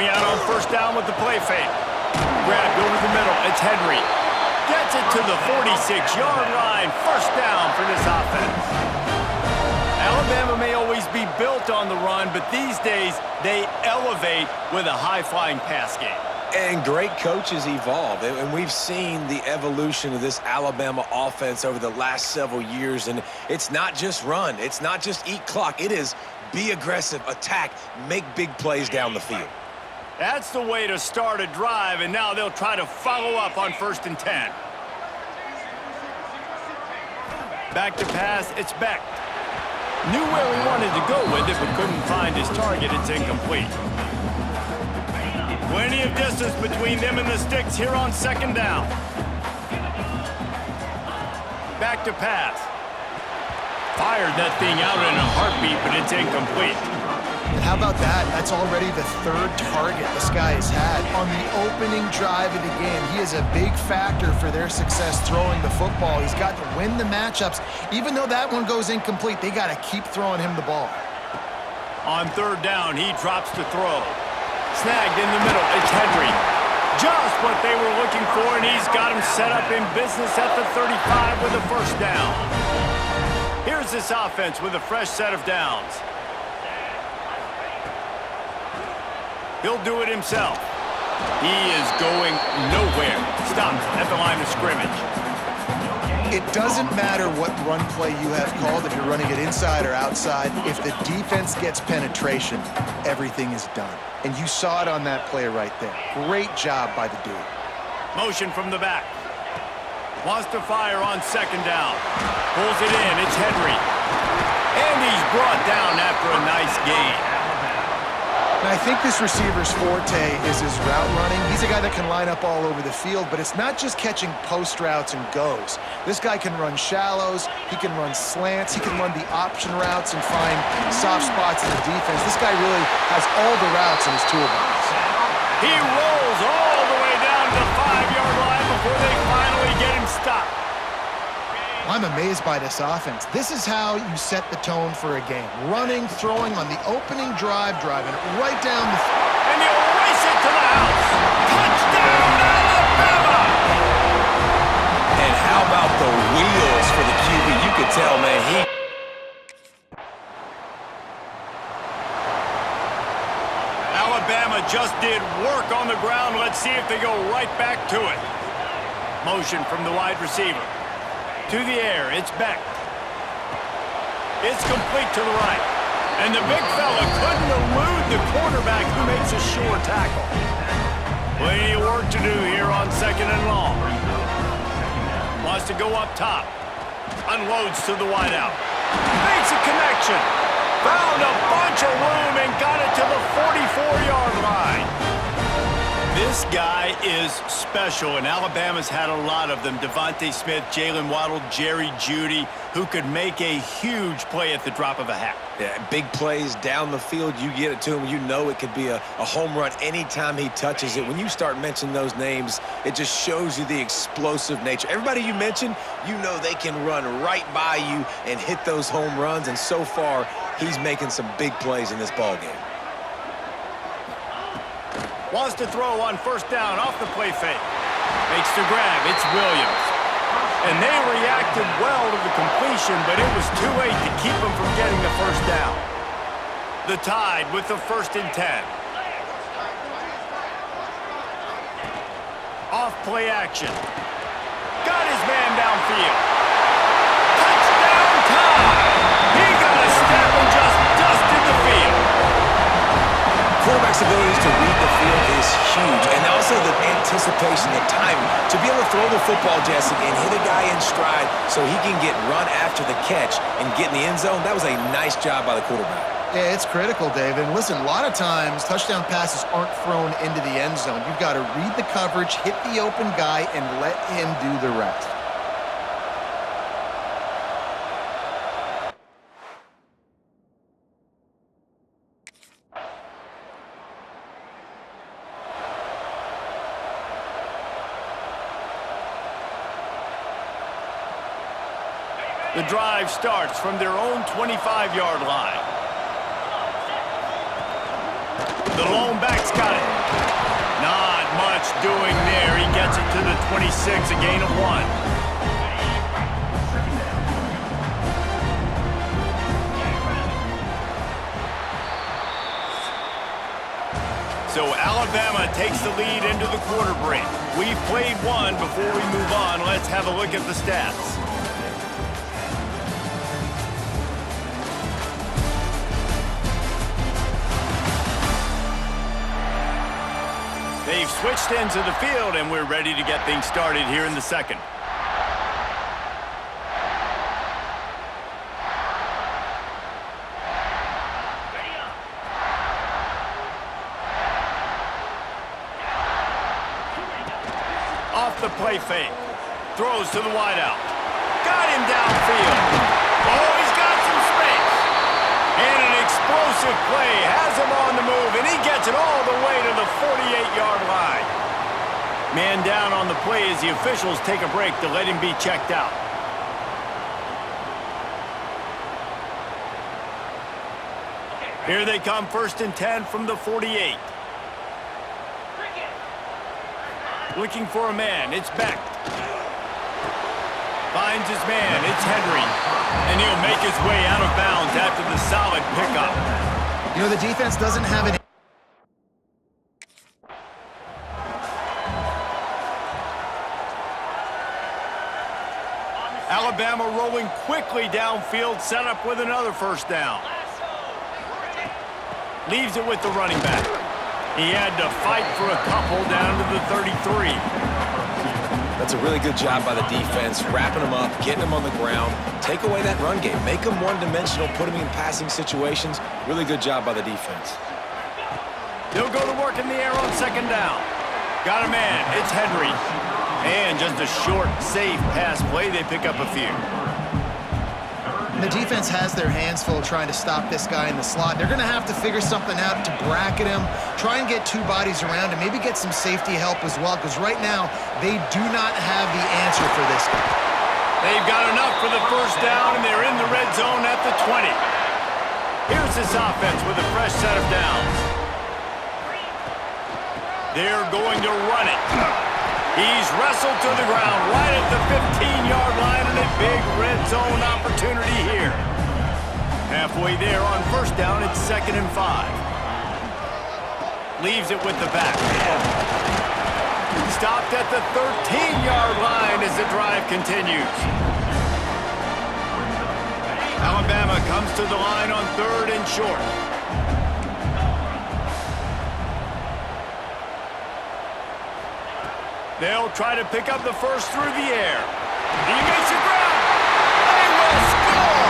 coming out on first down with the play fake. Grabbed over the middle. It's Henry. Gets it to the 46-yard line. First down for this offense. Alabama may always be built on the run, but these days they elevate with a high-flying pass game. And great coaches evolve, and we've seen the evolution of this Alabama offense over the last several years, and it's not just run. It's not just eat clock. It is be aggressive, attack, make big plays down the field. That's the way to start a drive, and now they'll try to follow up on 1st and 10. Back to pass, it's Beck. Knew where he wanted to go with it, but couldn't find his target. It's incomplete. Plenty of distance between them and the sticks here on 2nd down. Back to pass. Fired that thing out in a heartbeat, but it's incomplete. And how about that? That's already the 3rd target this guy has had. On the opening drive of the game, he is a big factor for their success throwing the football. He's got to win the matchups. Even though that one goes incomplete, they got to keep throwing him the ball. On 3rd down, he drops to throw. Snagged in the middle, it's Henry. Just what they were looking for, and he's got him set up in business at the 35 with a first down. Here's this offense with a fresh set of downs. He'll do it himself. He is going nowhere. Stops at the line of scrimmage. It doesn't matter what run play you have called, if you're running it inside or outside. If the defense gets penetration, everything is done. And you saw it on that play right there. Great job by the dude. Motion from the back. Wants to fire on 2nd down. Pulls it in. It's Henry. And he's brought down after a nice gain. And I think this receiver's forte is his route running. He's a guy that can line up all over the field, but it's not just catching post routes and goes. This guy can run shallows, he can run slants, he can run the option routes and find soft spots in the defense. This guy really has all the routes in his toolbox. He rolls all the way down to the 5-yard line before they finally get him stopped. I'm amazed by this offense. This is how you set the tone for a game. Running, throwing on the opening drive, driving it right down the and he'll race it to the house. Touchdown, Alabama! And how about the wheels for the QB? You could tell, man, Alabama just did work on the ground. Let's see if they go right back to it. Motion from the wide receiver. To the air, it's Beck. It's complete to the right. And the big fella couldn't elude the quarterback who makes a sure tackle. Plenty of work to do here on 2nd and long. Wants to go up top. Unloads to the wideout. Makes a connection. Found a bunch of room and got it to the 44-yard line. This guy is special, and Alabama's had a lot of them. Devontae Smith, Jalen Waddle, Jerry Jeudy, who could make a huge play at the drop of a hat. Yeah, big plays down the field, you get it to him. You know it could be a home run anytime he touches it. When you start mentioning those names, it just shows you the explosive nature. Everybody you mentioned, you know they can run right by you and hit those home runs, and so far, he's making some big plays in this ballgame. Wants to throw on 1st down off the play fake. Makes the grab. It's Williams. And they reacted well to the completion, but it was too late to keep them from getting the 1st down. The Tide with the 1st and 10. Off play action. Got his man downfield. Touchdown Tide! He got a step and just dusted the field. Quarterback's abilities to read the field is huge, and also the anticipation, the timing. To be able to throw the football, Jesse, and hit a guy in stride so he can get run after the catch and get in the end zone, that was a nice job by the quarterback. Yeah, it's critical, Dave. And listen, a lot of times touchdown passes aren't thrown into the end zone. You've got to read the coverage, hit the open guy, and let him do the rest. The drive starts from their own 25-yard line. The lone back's got it. Not much doing there. He gets it to the 26, a gain of 1. So Alabama takes the lead into the quarter break. We've played one. Before we move on, let's have a look at the stats. They've switched into the field, and we're ready to get things started here in the second. Off the play fake. Throws to the wideout. Got him downfield. Oh, he's got some space. And an explosive play has him on the move, and he gets it all the way to the 48-yard line. Man down on the play as the officials take a break to let him be checked out. Here they come, 1st and 10 from the 48. Looking for a man, it's Beck. Finds his man, it's Henry. And he'll make his way out of bounds after the solid pickup. You know, the defense doesn't have an... Alabama rolling quickly downfield, set up with another 1st down. Leaves it with the running back. He had to fight for a couple down to the 33. That's a really good job by the defense, wrapping them up, getting them on the ground. Take away that run game. Make them one-dimensional, put them in passing situations. Really good job by the defense. They'll go to work in the air on 2nd down. Got a man, it's Henry. And just a short, safe pass play, they pick up a few. The defense has their hands full trying to stop this guy in the slot. They're going to have to figure something out to bracket him, try and get 2 bodies around him, maybe get some safety help as well, because right now they do not have the answer for this guy. They've got enough for the 1st down, and they're in the red zone at the 20. Here's this offense with a fresh set of downs. They're going to run it. He's wrestled to the ground right at the 15-yard line, and a big red zone opportunity here. Halfway there on 1st down, it's 2nd and 5. Leaves it with the back. Stopped at the 13-yard line as the drive continues. Alabama comes to the line on 3rd and short. They'll try to pick up the 1st through the air. He makes a grab. They will score.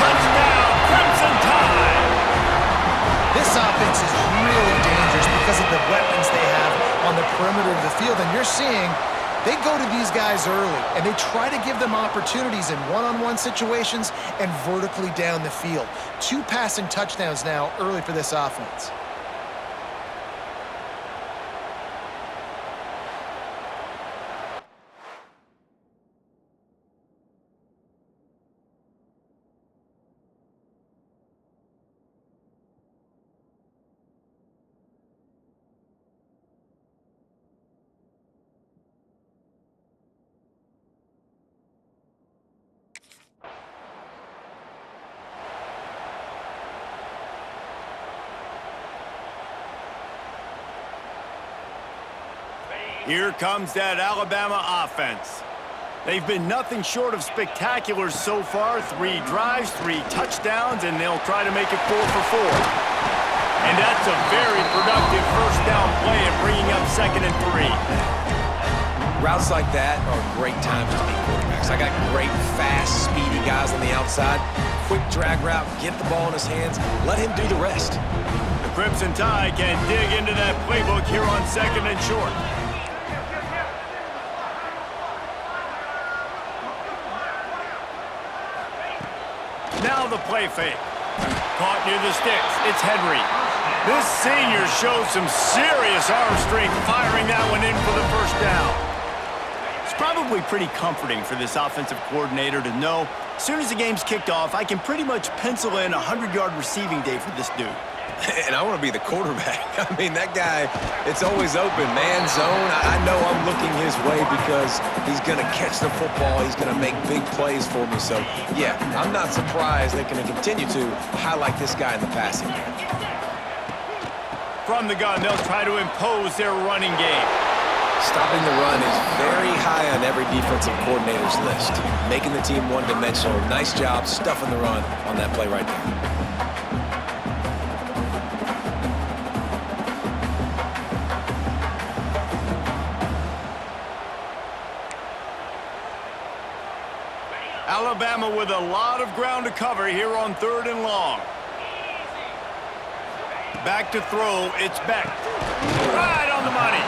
Touchdown, Crimson Tide. This offense is really dangerous because of the weapons they have on the perimeter of the field. And you're seeing they go to these guys early, and they try to give them opportunities in one-on-one situations and vertically down the field. 2 passing touchdowns now early for this offense. Here comes that Alabama offense. They've been nothing short of spectacular so far. 3 drives, 3 touchdowns, and they'll try to make it 4 for 4. And that's a very productive 1st down play of bringing up 2nd and 3. Routes like that are great times to be quarterbacks. I got great, fast, speedy guys on the outside. Quick drag route, get the ball in his hands, let him do the rest. The Crimson Tide can dig into that playbook here on 2nd and short. Now the play fake. Caught near the sticks. It's Henry. This senior shows some serious arm strength firing that one in for the 1st down. It's probably pretty comforting for this offensive coordinator to know as soon as the game's kicked off, I can pretty much pencil in a 100-yard receiving day for this dude. And I want to be the quarterback. I mean, that guy, it's always open, man zone. I know I'm looking his way because he's going to catch the football. He's going to make big plays for me. So, yeah, I'm not surprised they're going to continue to highlight this guy in the passing game. From the gun, they'll try to impose their running game. Stopping the run is very high on every defensive coordinator's list. Making the team one-dimensional. Nice job stuffing the run on that play right there. Alabama with a lot of ground to cover here on 3rd and long. Back to throw, it's Beck. Right on the money.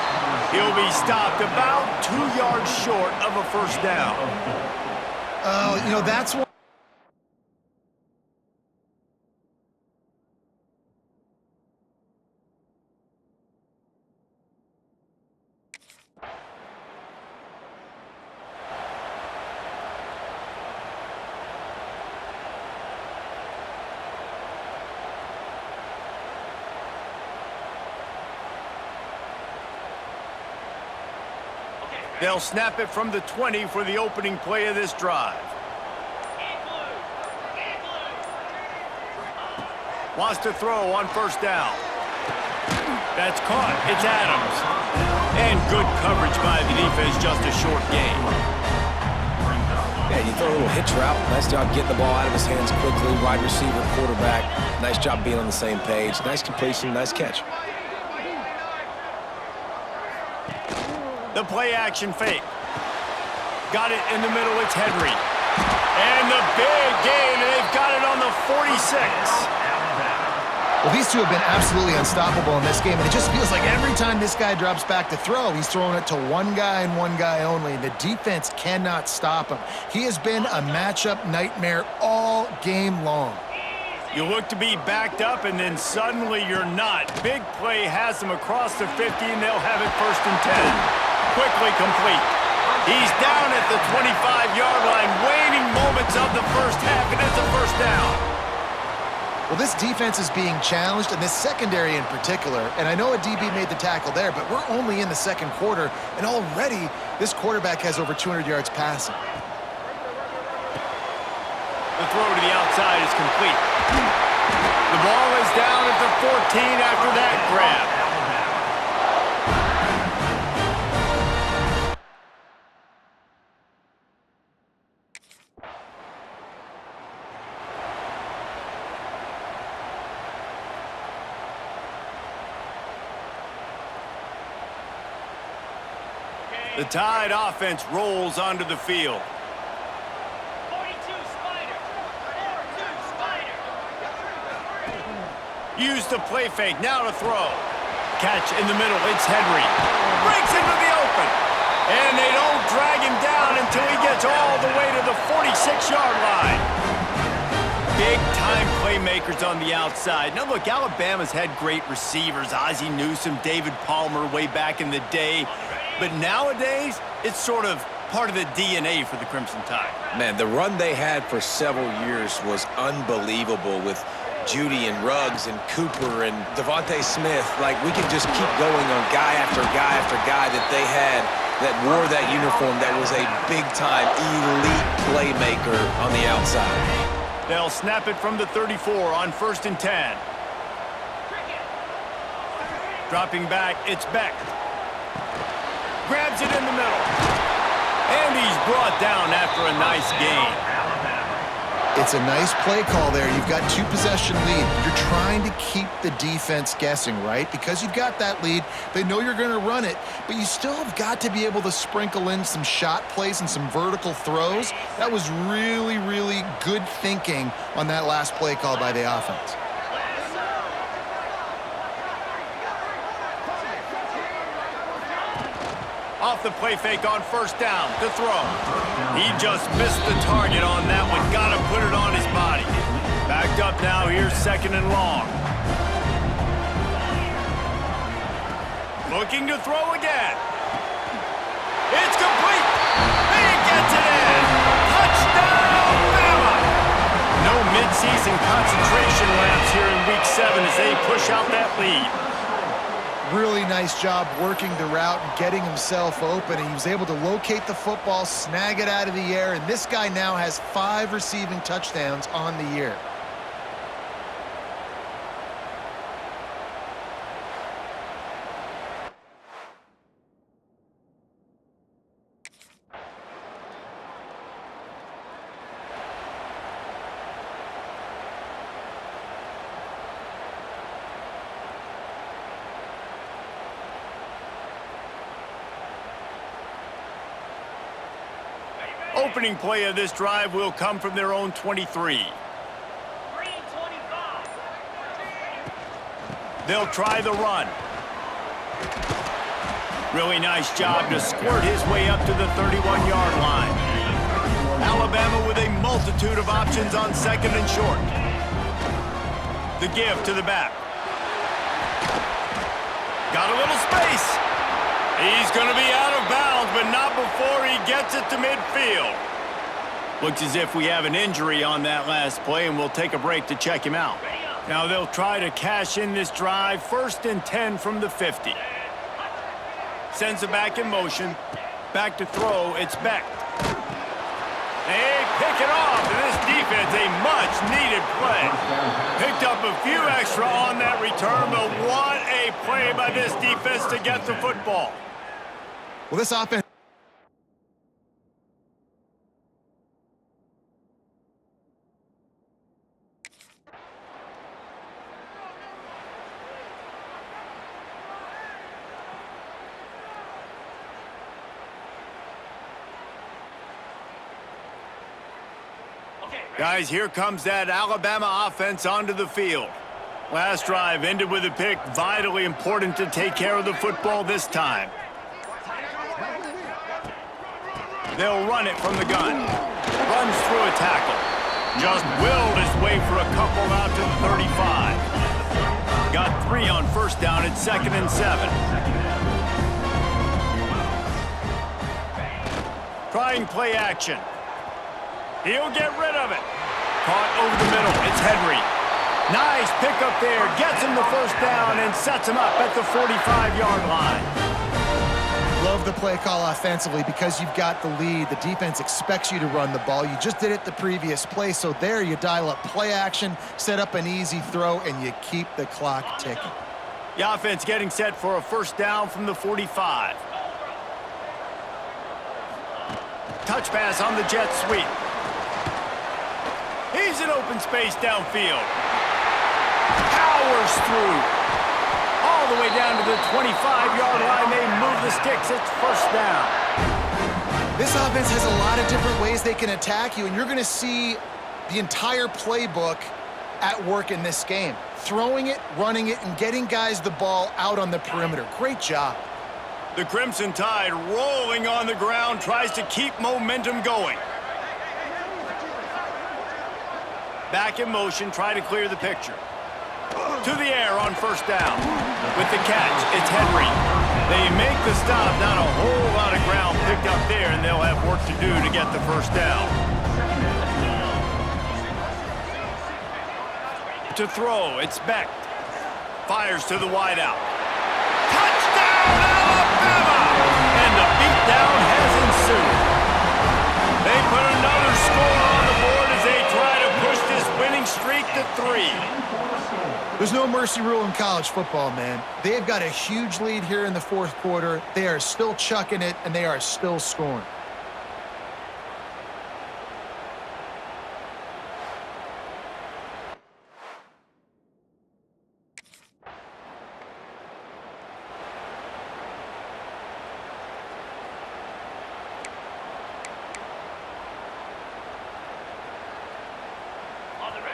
He'll be stopped about 2 yards short of a first down. Oh, you know, that's what... They'll snap it from the 20 for the opening play of this drive. Wants to throw on first down. That's caught. It's Adams. And good coverage by the defense, just a short gain. Yeah, you throw a little hitch route. Nice job getting the ball out of his hands quickly. Wide receiver, quarterback. Nice job being on the same page. Nice completion, nice catch. The play action fake. Got it in the middle, it's Henry. And the big gain, and they've got it on the 46. Well, these two have been absolutely unstoppable in this game, and it just feels like every time this guy drops back to throw, he's throwing it to one guy and one guy only. The defense cannot stop him. He has been a matchup nightmare all game long. You look to be backed up, and then suddenly you're not. Big play has them across the 50, and they'll have it 1st and 10. Quickly complete. He's down at the 25-yard line, waning moments of the first half, and it's a first down. Well, this defense is being challenged, and this secondary in particular, and I know a DB made the tackle there, but we're only in the 2nd quarter, and already this quarterback has over 200 yards passing. The throw to the outside is complete. The ball is down at the 14 after that grab. The Tide offense rolls onto the field. 42 Spider. 42 Spider. Use the play fake, now to throw. Catch in the middle, it's Henry. Breaks into the open. And they don't drag him down until he gets all the way to the 46-yard line. Big-time playmakers on the outside. Now, look, Alabama's had great receivers. Ozzie Newsome, David Palmer way back in the day. But nowadays, it's sort of part of the DNA for the Crimson Tide. Man, the run they had for several years was unbelievable with Judy and Ruggs and Cooper and Devontae Smith. Like, we can just keep going on guy after guy after guy that they had that wore that uniform that was a big-time elite playmaker on the outside. They'll snap it from the 34 on 1st and 10. Dropping back, it's Beck. Grabs it in the middle. And he's brought down after a nice gain. It's a nice play call there. You've got 2-possession lead. You're trying to keep the defense guessing, right? Because you've got that lead, they know you're going to run it, but you still have got to be able to sprinkle in some shot plays and some vertical throws. That was really, really good thinking on that last play call by the offense. Off the play fake on 1st down to throw. He just missed the target on that one. Got to put it on his body. Backed up now. Here's 2nd and long. Looking to throw again. It's complete. He gets it in. Touchdown, Bama. No mid-season concentration laps here in Week 7 as they push out that lead. Really nice job working the route and getting himself open. And he was able to locate the football, snag it out of the air, and this guy now has 5 receiving touchdowns on the year. Opening play of this drive will come from their own 23. Green 25. They'll try the run. Really nice job to squirt his way up to the 31-yard line. Alabama with a multitude of options on second and short. The give to the back. Got a little space. He's going to be out of bounds, but not before he gets it to midfield. Looks as if we have an injury on that last play, and we'll take a break to check him out. Now they'll try to cash in this drive, 1st and 10 from the 50. Sends it back in motion. Back to throw, it's Beck. They pick it off, and this defense, a much-needed play. Picked up a few extra on that return, but what a play by this defense to get the football. Well, this offense... Guys, here comes that Alabama offense onto the field. Last drive ended with a pick. Vitally important to take care of the football this time. They'll run it from the gun. Runs through a tackle. Just willed his way for a couple out to the 35. Got 3 on 1st down at 2nd and 7. Trying play action. He'll get rid of it. Caught over the middle. It's Henry. Nice pickup there. Gets him the 1st down and sets him up at the 45-yard line. Love the play call offensively because you've got the lead. The defense expects you to run the ball. You just did it the previous play, so there you dial up play action, set up an easy throw, and you keep the clock ticking. The offense getting set for a 1st down from the 45. Touch pass on the jet sweep. He's in open space downfield. Powers through. All the way down to the 25-yard line. They move the sticks. It's 1st down. This offense has a lot of different ways they can attack you, and you're going to see the entire playbook at work in this game. Throwing it, running it, and getting guys the ball out on the perimeter. Great job. The Crimson Tide rolling on the ground, tries to keep momentum going. Back in motion, try to clear the picture. To the air on 1st down. With the catch, it's Henry. They make the stop, not a whole lot of ground picked up there, and they'll have work to do to get the 1st down. To throw, it's Beck. Fires to the wideout. Touchdown, Alabama! And the beatdown has ensued. They put another score on the board as they try to push this winning streak to 3. There's no mercy rule in college football, man. They've got a huge lead here in the 4th quarter. They are still chucking it, and they are still scoring.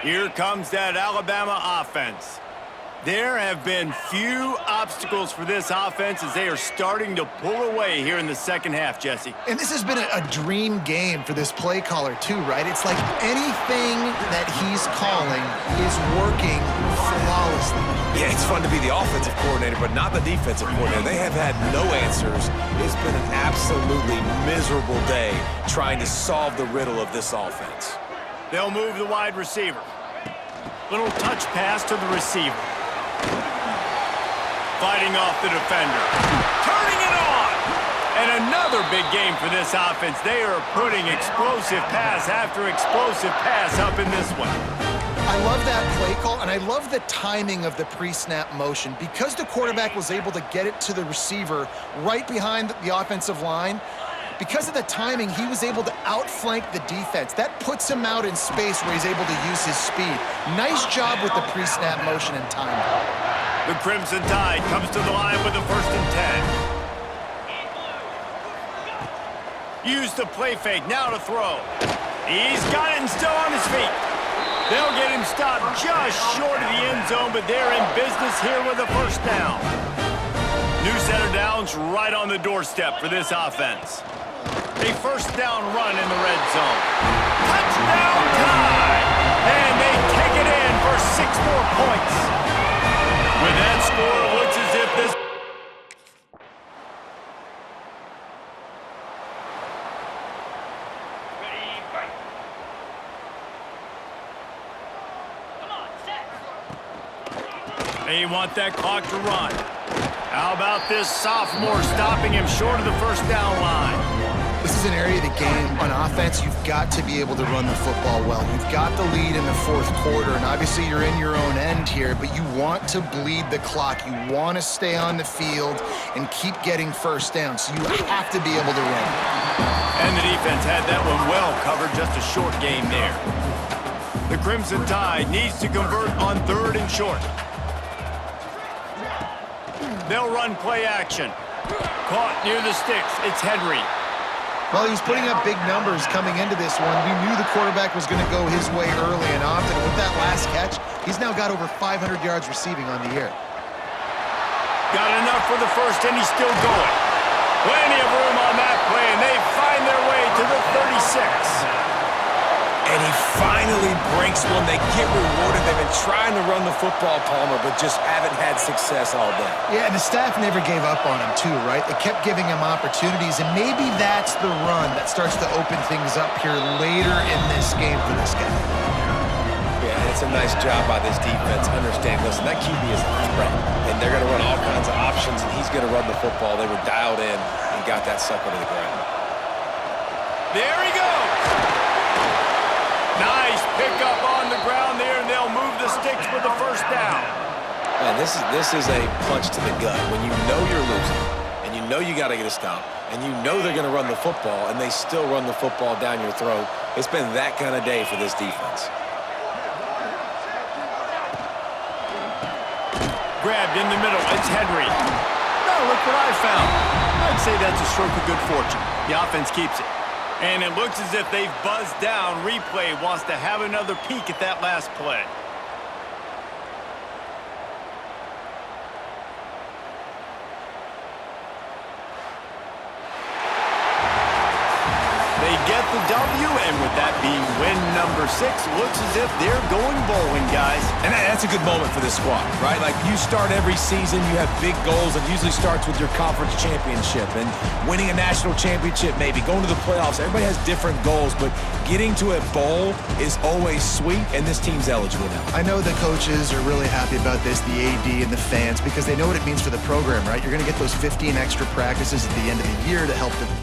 Here comes that Alabama offense. There have been few obstacles for this offense as they are starting to pull away here in the 2nd half, Jesse. And this has been a dream game for this play caller too, right? It's like anything that he's calling is working flawlessly. Yeah, it's fun to be the offensive coordinator, but not the defensive coordinator. They have had no answers. It's been an absolutely miserable day trying to solve the riddle of this offense. They'll move the wide receiver. Little touch pass to the receiver. Fighting off the defender. Turning it on! And another big game for this offense. They are putting explosive pass after explosive pass up in this one. I love that play call, and I love the timing of the pre-snap motion. Because the quarterback was able to get it to the receiver right behind the offensive line, because of the timing, he was able to outflank the defense. That puts him out in space where he's able to use his speed. Nice job with the pre-snap motion and timing. The Crimson Tide comes to the line with a 1st and 10. Use the play fake, now to throw. He's got it and still on his feet. They'll get him stopped just short of the end zone, but they're in business here with a 1st down. New set of downs right on the doorstep for this offense. A 1st down run in the red zone. Touchdown Tide! And they take it in for 6 more points. With that score, it looks as if this... Ready, fight. Come on, set. They want that clock to run. How about this sophomore stopping him short of the 1st down line? This is an area of the game, on offense, you've got to be able to run the football well. You've got the lead in the 4th quarter, and obviously you're in your own end here, but you want to bleed the clock. You want to stay on the field and keep getting 1st down, so you have to be able to run. And the defense had that one well covered, just a short game there. The Crimson Tide needs to convert on 3rd and short. They'll run play action. Caught near the sticks, it's Henry. Well, he's putting up big numbers coming into this one. We knew the quarterback was going to go his way early and often. With that last catch, he's now got over 500 yards receiving on the year. Got enough for the 1st, and he's still going. Plenty of room on that play, and they find their way to the 36. And he finally breaks one. They get rewarded. They've been trying to run the football, Palmer, but just haven't had success all day. Yeah, and the staff never gave up on him, too, right? They kept giving him opportunities, and maybe that's the run that starts to open things up here later in this game for this guy. Yeah, and it's a nice job by this defense. Understand, listen, that QB is a threat, and they're going to run all kinds of options, and he's going to run the football. They were dialed in and got that sucker to the ground. There he goes. Nice pickup on the ground there, and they'll move the sticks with the 1st down. Man, this is a punch to the gut. When you know you're losing, and you know you got to get a stop, and you know they're going to run the football, and they still run the football down your throat. It's been that kind of day for this defense. Grabbed in the middle, it's Henry. Now look what I found. I'd say that's a stroke of good fortune. The offense keeps it. And it looks as if they've buzzed down. Replay wants to have another peek at that last play. They get the W, and with that being win number 6, looks as if they're going bowling, guys. And that's a good moment for this squad, right? Like, you start every season, you have big goals. It usually starts with your conference championship and winning a national championship, maybe going to the playoffs. Everybody has different goals, but getting to a bowl is always sweet, and this team's eligible now. I know the coaches are really happy about this, the AD and the fans, because they know what it means for the program, right? You're going to get those 15 extra practices at the end of the year to help them